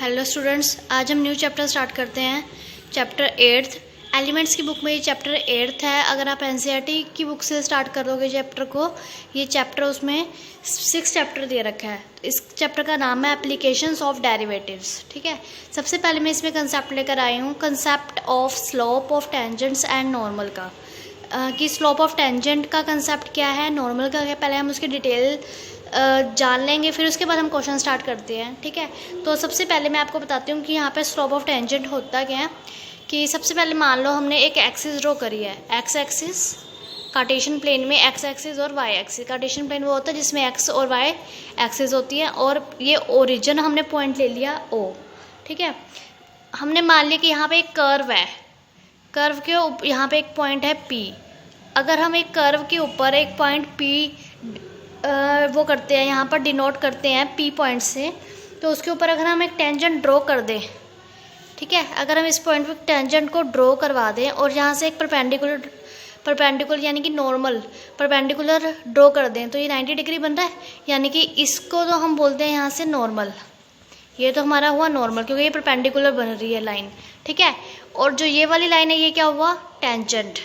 Hello students, आज हम new chapter start करते हैं। चैप्टर 8 एलिमेंट्स की बुक में ये चैप्टर 8 है। अगर आप एनसीईआरटी की बुक से स्टार्ट करोगे चैप्टर को, ये चैप्टर उसमें 6 चैप्टर दे रखा है। इस चैप्टर का नाम है एप्लीकेशंस ऑफ डेरिवेटिव्स। ठीक है, सबसे पहले मैं इसमें कंसेप्ट लेकर आई हूँ, concept of slope of tangents and normal का। कि स्लोप ऑफ टेंजेंट का कंसेप्ट क्या है, नॉर्मल का क्या, पहले हम उसकी डिटेल जान लेंगे, फिर उसके बाद हम क्वेश्चन स्टार्ट करते हैं। ठीक है, तो सबसे पहले मैं आपको बताती हूँ कि यहाँ पे स्लोप ऑफ टेंजेंट होता क्या है। कि सबसे पहले मान लो हमने एक एक्सिस ड्रॉ करी है, एक्स एक्सिस कार्टेशियन प्लेन में, एक्स एक्सिस और वाई एक्सिस। कार्टेशियन प्लेन वो होता है जिसमें एक्स और वाई एक्सिस होती है, और ये ओरिजिन हमने पॉइंट ले लिया ओ। ठीक है, हमने मान लिया कि यहाँ पे एक कर्व है, कर्व के यहाँ पे एक पॉइंट है पी। अगर हम एक कर्व के ऊपर एक पॉइंट पी वो करते हैं, यहाँ पर डिनोट करते हैं पी पॉइंट से, तो उसके ऊपर अगर हम एक टेंजेंट ड्रॉ कर दें, ठीक है, अगर हम इस पॉइंट पर टेंजेंट को ड्रॉ करवा दें और यहाँ से एक परपेंडिकुलर यानी कि नॉर्मल परपेंडिकुलर ड्रॉ कर दें, तो ये 90 डिग्री बन रहा है। यानी कि इसको तो हम बोलते हैं यहाँ से नॉर्मल। ये तो हमारा हुआ नॉर्मल, क्योंकि ये परपेंडिकुलर बन रही है लाइन। ठीक है, और जो ये वाली लाइन है ये क्या हुआ, टेंजेंट।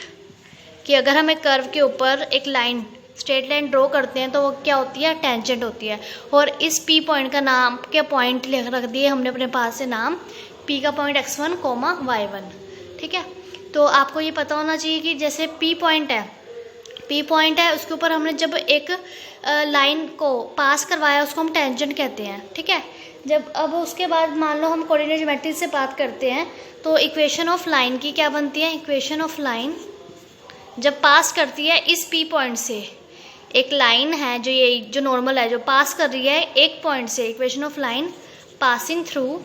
कि अगर हम एक कर्व के ऊपर एक लाइन स्ट्रेट लाइन ड्रॉ करते हैं तो वो क्या होती है, टेंजेंट होती है। और इस पी पॉइंट का नाम के पॉइंट रख दिए हमने अपने पास से नाम, पी का पॉइंट x1, y1। ठीक है, तो आपको ये पता होना चाहिए कि जैसे पी पॉइंट है उसके ऊपर हमने जब एक लाइन को पास करवाया उसको हम टेंजेंट कहते हैं। ठीक है, जब अब उसके बाद मान लो हम कोऑर्डिनेट ज्योमेट्री से बात करते हैं, तो इक्वेशन ऑफ लाइन की क्या बनती है, इक्वेशन ऑफ लाइन जब पास करती है इस पी पॉइंट से, एक लाइन है जो ये जो नॉर्मल है जो पास कर रही है एक पॉइंट से, equation of line passing through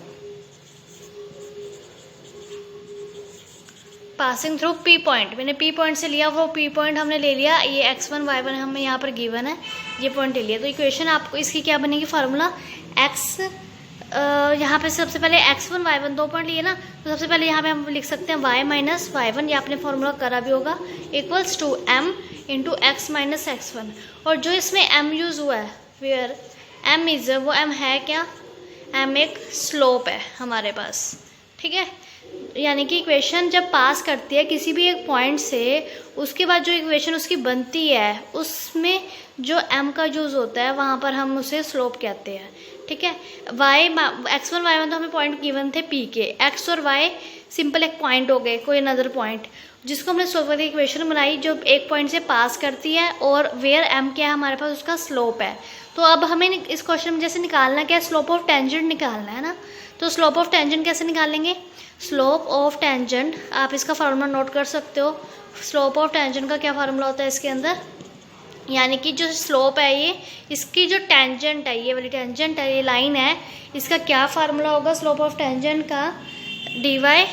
P point. मैंने पी पॉइंट से लिया, वो पी पॉइंट हमने ले लिया, ये x1 y1 हमें यहाँ पर गिवन है, ये पॉइंट ले लिया। तो इक्वेशन आपको इसकी क्या बनेगी, फार्मूला x यहाँ पे सबसे पहले x1 y1 दो पॉइंट लिए ना, तो सबसे पहले यहाँ पे हम लिख सकते हैं y माइनस y1, ये आपने फार्मूला करा भी होगा, equals to m into x minus x1। और जो इसमें m यूज़ हुआ है, वेयर m इज, वो m है क्या, m एक स्लोप है हमारे पास। ठीक है, यानी कि इक्वेशन जब पास करती है किसी भी एक पॉइंट से, उसके बाद जो इक्वेशन उसकी बनती है उसमें जो m का यूज़ होता है वहाँ पर हम उसे स्लोप कहते हैं। ठीक है, x1 y1 तो हमें पॉइंट गिवन थे p के, x और y सिंपल एक पॉइंट हो गए, कोई अनदर पॉइंट, जिसको हमने स्लोप वाली इक्वेशन बनाई जो एक पॉइंट से पास करती है, और वेयर m क्या है हमारे पास, उसका स्लोप है। तो अब हमें इस क्वेश्चन में जैसे निकालना क्या है, स्लोप ऑफ टेंजेंट निकालना है ना। तो स्लोप ऑफ टेंजेंट कैसे निकालेंगे, स्लोप ऑफ टेंजेंट आप इसका फार्मूला नोट कर सकते हो। स्लोप ऑफ टेंजेंट का क्या फार्मूला होता है इसके अंदर, यानी कि जो स्लोप है ये, इसकी जो टेंजेंट है, ये वाली टेंजेंट है, ये लाइन है, इसका क्या फार्मूला होगा स्लोप ऑफ टेंजेंट का, dy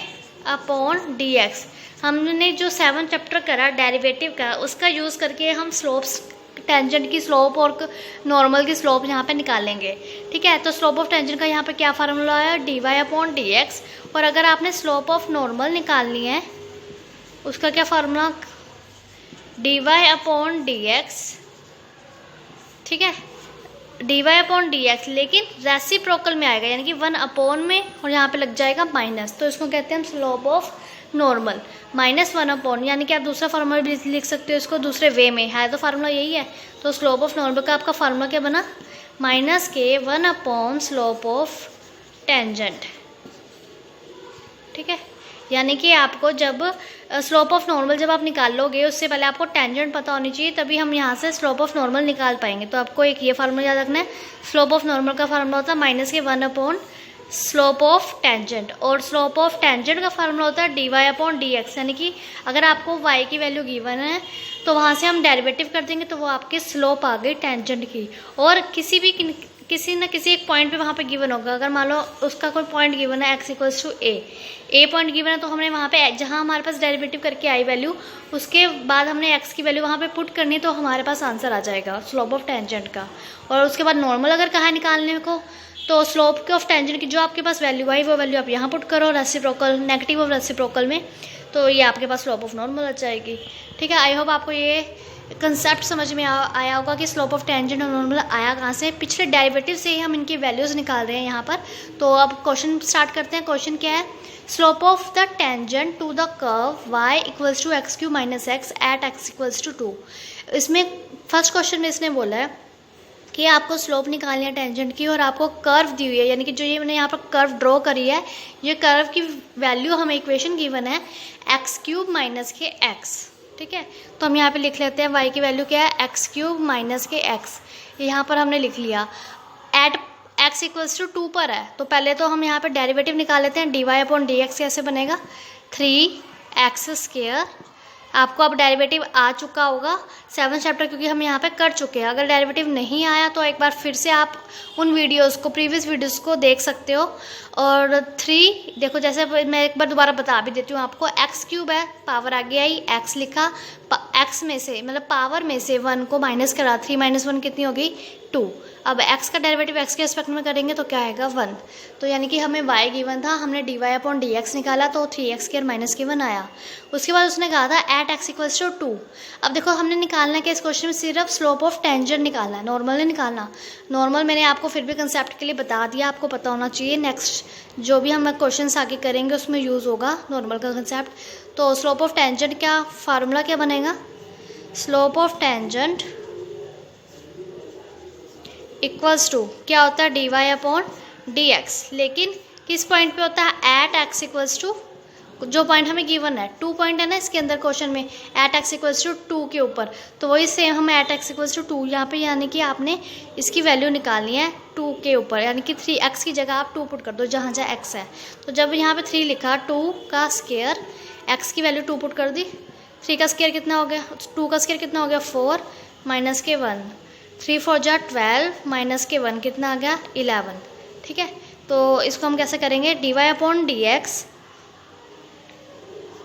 अपॉन dx। हमने जो 7 चैप्टर करा डेरिवेटिव का, उसका यूज़ करके हम स्लोप्स, टेंजेंट की स्लोप और नॉर्मल की स्लोप यहाँ पे निकालेंगे। ठीक है, तो स्लोप ऑफ टेंजेंट का यहाँ पे क्या फार्मूला है, dy अपॉन dx। और अगर आपने स्लोप ऑफ नॉर्मल निकालनी है उसका क्या फार्मूला, dy अपॉन dx। ठीक है, dy अपॉन dx, लेकिन रेसिप्रोकल में आएगा, यानी कि 1 अपॉन में, और यहाँ पे लग जाएगा माइनस, तो इसको कहते हैं हम स्लोप ऑफ नॉर्मल, -1 अपॉन, यानी कि आप दूसरा फार्मूला भी लिख सकते हो इसको दूसरे वे में, है तो फार्मूला यही है। तो स्लोप ऑफ नॉर्मल का आपका फार्मूला क्या बना, -1 अपॉन स्लोप ऑफ टेंजेंट। ठीक है, यानी कि आपको जब स्लोप ऑफ नॉर्मल जब आप निकाल लोगे, उससे पहले आपको टेंजेंट पता होनी चाहिए, तभी हम यहाँ से स्लोप ऑफ नॉर्मल निकाल पाएंगे। तो आपको एक ये फार्मूला याद रखना है, स्लोप ऑफ नॉर्मल का फार्मूला होता है -1 अपॉन स्लोप ऑफ टेंजेंट, और स्लोप ऑफ टेंजेंट का फार्मूला होता है dy अपॉन dx। यानी कि अगर आपको y की वैल्यू गिवन है तो वहाँ से हम डेरिवेटिव कर देंगे, तो वो आपकी स्लोप आ गई टेंजेंट की। और किसी न किसी एक पॉइंट पे वहाँ पे गिवन होगा, अगर मान लो उसका कोई पॉइंट गिवन है x equals to a point given है, तो हमने वहाँ पे जहाँ हमारे पास डेरिवेटिव करके आई वैल्यू, उसके बाद हमने x की वैल्यू वहाँ पे पुट करनी, तो हमारे पास आंसर आ जाएगा स्लोप ऑफ टेंजेंट का। और उसके बाद नॉर्मल अगर कहा निकालने को, तो स्लोप ऑफ टेंजेंट की जो आपके पास वैल्यू आई वो वैल्यू आप यहाँ पुट करो रेसिप्रोकल, नेगेटिव ऑफ रेसिप्रोकल में, तो ये आपके पास स्लोप ऑफ नॉर्मल आ जाएगी। ठीक है, आई होप आपको ये कंसेप्ट समझ में आया होगा कि स्लोप ऑफ टेंजेंट और नॉर्मल आया कहाँ से, पिछले डेरिवेटिव से ही हम इनकी वैल्यूज़ निकाल रहे हैं यहाँ पर। तो अब क्वेश्चन स्टार्ट करते हैं। क्वेश्चन क्या है, slope of the tangent to the curve y equals to x cube minus x at x equals to 2। इसमें फर्स्ट क्वेश्चन में इसने बोला है कि आपको स्लोप निकालनी है टेंजेंट की और आपको कर्व दी हुई है, यानी कि जो ये मैंने यहाँ पर कर्व ड्रॉ करी है, ये कर्व की वैल्यू हमें इक्वेशन गिवन है एक्स क्यूब माइनस के एक्स। ठीक है, तो हम यहाँ पे लिख लेते हैं y की वैल्यू क्या है, एक्स क्यूब माइनस के एक्स। यहाँ पर हमने लिख लिया एट x इक्वल्स टू 2 पर है, तो पहले तो हम यहाँ पे डेरिवेटिव निकाल लेते हैं। dy अपॉन dx कैसे बनेगा, 3x²। आपको अब डेरिवेटिव आ चुका होगा 7th चैप्टर, क्योंकि हम यहाँ पे कर चुके हैं। अगर डेरिवेटिव नहीं आया तो एक बार फिर से आप उन वीडियोस को, प्रीवियस वीडियोस को देख सकते हो। और 3 देखो, जैसे मैं एक बार दोबारा बता भी देती हूँ आपको, एक्स क्यूब है, पावर आगे आई, एक्स लिखा, एक्स में से मतलब पावर में से 1 को माइनस करा, 3 - 1 कितनी हो गई, 2। अब x का डेरिवेटिव x के रिस्पेक्ट में करेंगे तो क्या आएगा, 1। तो यानी कि हमें y गिवन था, हमने dy अपॉन dx निकाला तो 3x² माइनस के 1 आया। उसके बाद उसने कहा था एट x इक्वल्स टू 2। अब देखो हमने निकालना है कि इस क्वेश्चन में सिर्फ स्लोप ऑफ टेंजेंट निकालना है, नॉर्मल नहीं निकालना। नॉर्मल मैंने आपको फिर भी कंसेप्ट के लिए बता दिया, आपको पता होना चाहिए। नेक्स्ट जो भी हम क्वेश्चन आगे करेंगे उसमें यूज़ होगा नॉर्मल का कंसेप्ट। तो स्लोप ऑफ टेंजेंट क्या फार्मूला क्या बनेगा, slope of tangent equals to क्या होता है, dy अपॉन dx। लेकिन किस पॉइंट पे होता है, एट x इक्वल्स टू, जो पॉइंट हमें गिवन है 2 पॉइंट है ना इसके अंदर क्वेश्चन में, एट x इक्वल्स टू 2 के ऊपर। तो वही सेम हम एट x इक्वल्स टू 2 यहाँ पे, यानी कि आपने इसकी वैल्यू निकालनी है 2 के ऊपर, यानी कि 3x की जगह आप 2 पुट कर दो जहाँ जहाँ x है। तो जब यहाँ पे 3 लिखा, 2 का स्क्वायर, x की वैल्यू 2 पुट कर दी, 3 का स्क्वायर कितना हो गया, 2 का स्क्वायर कितना हो गया, 4 माइनस के 1, 3 4 जा 12 माइनस के 1 कितना आ गया, 11। ठीक है, तो इसको हम कैसे करेंगे, dy अपॉन dx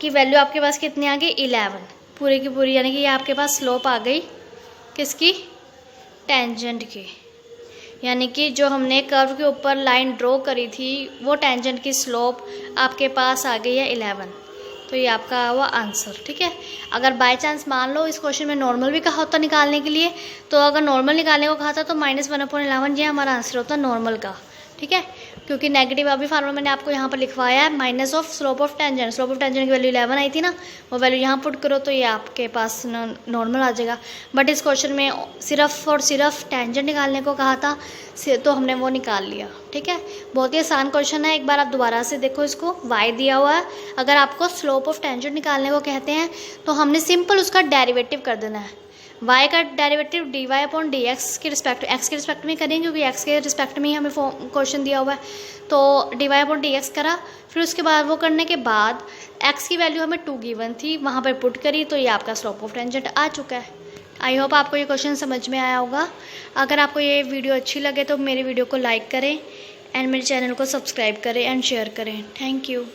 की वैल्यू आपके पास कितनी आ गई, 11 पूरी की पूरी, यानी कि ये आपके पास स्लोप आ गई किसकी, टेंजेंट की। यानी कि जो हमने कर्व के ऊपर लाइन ड्रॉ करी थी वो टेंजेंट की स्लोप आपके पास आ गई है 11। तो ये आपका हुआ आंसर। ठीक है, अगर बाय चांस मान लो इस क्वेश्चन में नॉर्मल भी कहा होता निकालने के लिए, तो अगर नॉर्मल निकालने को कहा था तो -1/11 ये हमारा आंसर होता नॉर्मल का। ठीक है, क्योंकि नेगेटिव अभी फार्मूला मैंने आपको यहाँ पर लिखवाया है, minus of slope of tangent. Slope of tangent की वैल्यू 11 आई थी ना, वो वैल्यू यहाँ पुट करो तो ये आपके पास नॉर्मल आ जाएगा। बट इस क्वेश्चन में सिर्फ और सिर्फ टेंजेंट निकालने को कहा था, तो हमने वो निकाल लिया। ठीक है, बहुत ही आसान क्वेश्चन है, एक बार आप दोबारा से देखो इसको। y दिया हुआ है, अगर आपको स्लोप ऑफ टेंजेंट निकालने को कहते हैं तो हमने सिंपल उसका डेरिवेटिव कर देना है। y का डेरिवेटिव dy अपॉन dx के रिस्पेक्ट, x के रिस्पेक्ट में करेंगे क्योंकि x के रिस्पेक्ट में ही हमें क्वेश्चन दिया हुआ है। तो dy अपॉन dx करा, फिर उसके बाद वो करने के बाद x की वैल्यू हमें 2 गिवन थी, वहाँ पर पुट करी, तो ये आपका स्लोप ऑफ टेंजेंट आ चुका है। आई होप आपको ये क्वेश्चन समझ में आया होगा। अगर आपको ये वीडियो अच्छी लगे तो मेरे वीडियो को लाइक करें एंड मेरे चैनल को सब्सक्राइब करें एंड शेयर करें। Thank you.